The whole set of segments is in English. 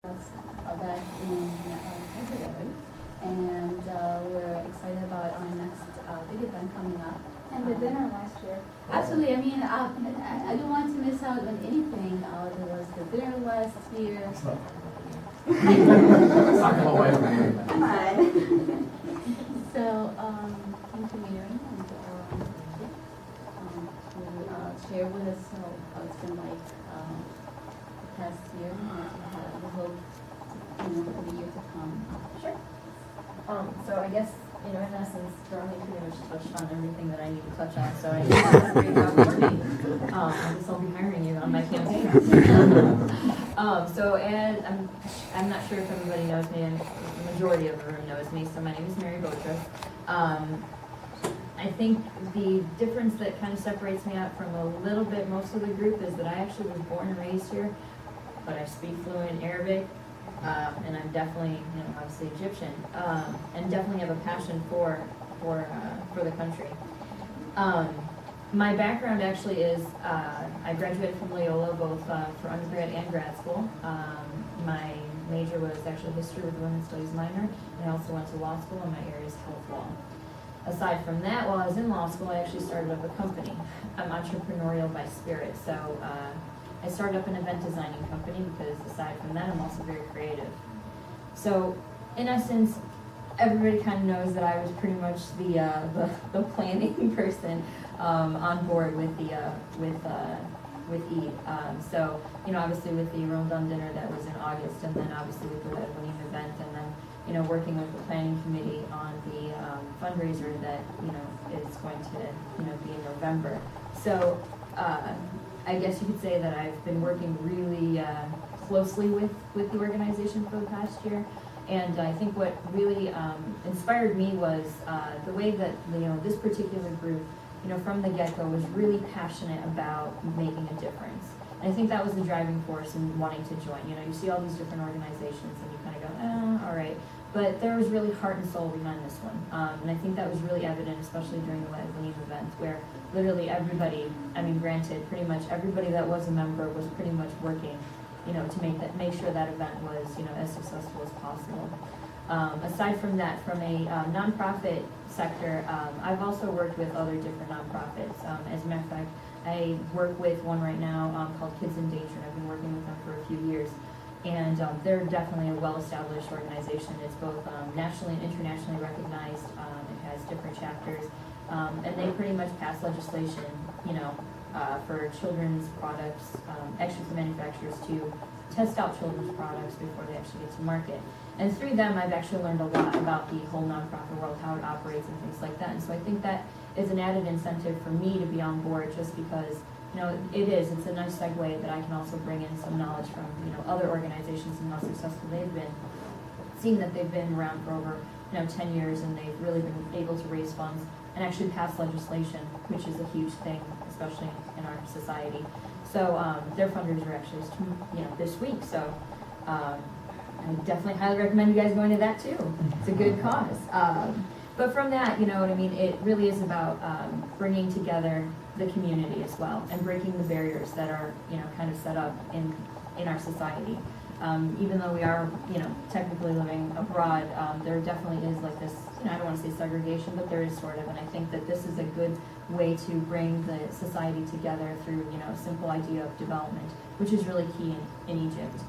That in February, and we're excited about our next big event coming up. And the dinner last year. Absolutely, I mean, I don't want to miss out on anything. There was the dinner last year. It's not going away from me. Come on. So, thank you, Mary, and to share with us how it's been like the past year, and we hope for the year to come. Sure. So I guess, in essence, Darlene pretty much touched on everything that I need to touch on, so I guess that's a great job working. I guess I'll be hiring you on my campaign. And I'm not sure if everybody knows me, and the majority of the room knows me, so my name is Mary Botros. I think the difference that kind of separates me out from a little bit most of the group is that I actually was born and raised here, but I speak fluent Arabic. And I'm definitely, obviously Egyptian, and definitely have a passion for the country. My background actually is I graduated from Loyola both for undergrad and grad school. My major was actually history with a women's studies minor, and I also went to law school, and my area is health law. Aside from that, while I was in law school, I actually started up a company. I'm entrepreneurial by spirit, so I started up an event designing company because aside from that, I'm also very creative. So, in essence, everybody kind of knows that I was pretty much the planning person on board with EAD. So, obviously with the Ramadan dinner that was in August, and then obviously with the Wedding event, and then working with the planning committee on the fundraiser that is going to be in November. So. I guess you could say that I've been working really closely with the organization for the past year, and I think what really inspired me was the way that this particular group, from the get-go, was really passionate about making a difference. And I think that was the driving force in wanting to join. You see all these different organizations, and you kind of go, all right. But there was really heart and soul behind this one. And I think that was really evident, especially during the Wedding event, where literally everybody, granted, pretty much everybody that was a member was pretty much working, to make sure that event was, as successful as possible. Aside from that, from a nonprofit sector, I've also worked with other different nonprofits. As a matter of fact, I work with one right now called Kids in Danger, and I've been working with them for a few years. And they're definitely a well-established organization. It's both nationally and internationally recognized. It has different chapters. And they pretty much pass legislation, for children's products, actually for manufacturers to test out children's products before they actually get to market. And through them, I've actually learned a lot about the whole nonprofit world, how it operates and things like that. And so I think that is an added incentive for me to be on board, just because it's a nice segue that I can also bring in some knowledge from, other organizations and how successful they've been, seeing that they've been around for over, 10 years, and they've really been able to raise funds and actually pass legislation, which is a huge thing, especially in our society. So their fundraiser actually is, this week. So I definitely highly recommend you guys going to that too. It's a good cause. But from that, it really is about bringing together the community as well, and breaking the barriers that are, kind of set up in our society. Even though we are, technically living abroad, there definitely is like this, I don't want to say segregation, but there is sort of, and I think that this is a good way to bring the society together through, a simple idea of development, which is really key in Egypt.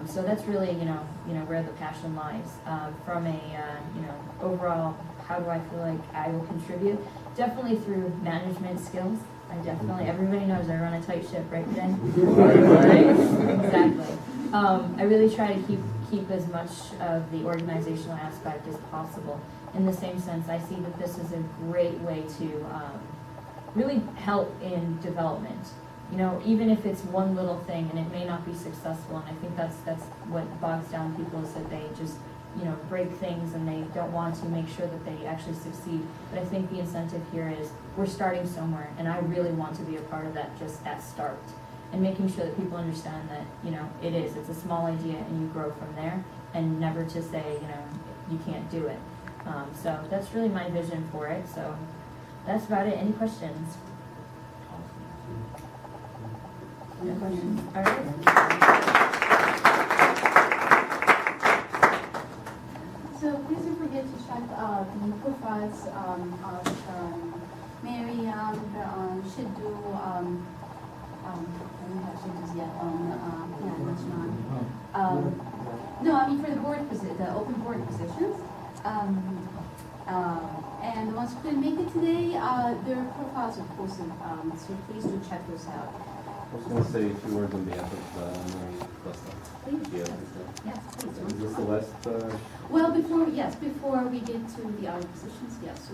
So that's really, where the passion lies. From a, overall, how do I feel like I will contribute? Definitely through management skills. Everybody knows I run a tight ship, right, Jen? Right? Exactly. I really try to keep as much of the organizational aspect as possible. In the same sense, I see that this is a great way to really help in development. Even if it's one little thing and it may not be successful, and I think that's what bogs down people, is that they just break things and they don't want to make sure that they actually succeed. But I think the incentive here is we're starting somewhere, and I really want to be a part of that, just at start, and making sure that people understand that it's a small idea and you grow from there, and never to say you can't do it. So that's really my vision for it. So that's about it. Any questions? No questions. All right. us, Mary, should do, I don't have should yet on, yeah, that's not. No, I mean for the the open board positions. And the ones who couldn't make it today, their profiles are posted, so please do check those out. I was going to say a few words on behalf of Mary Costa. Please, Yeah. yes, Is please. this the last? Well, before we get to the other positions, yes. So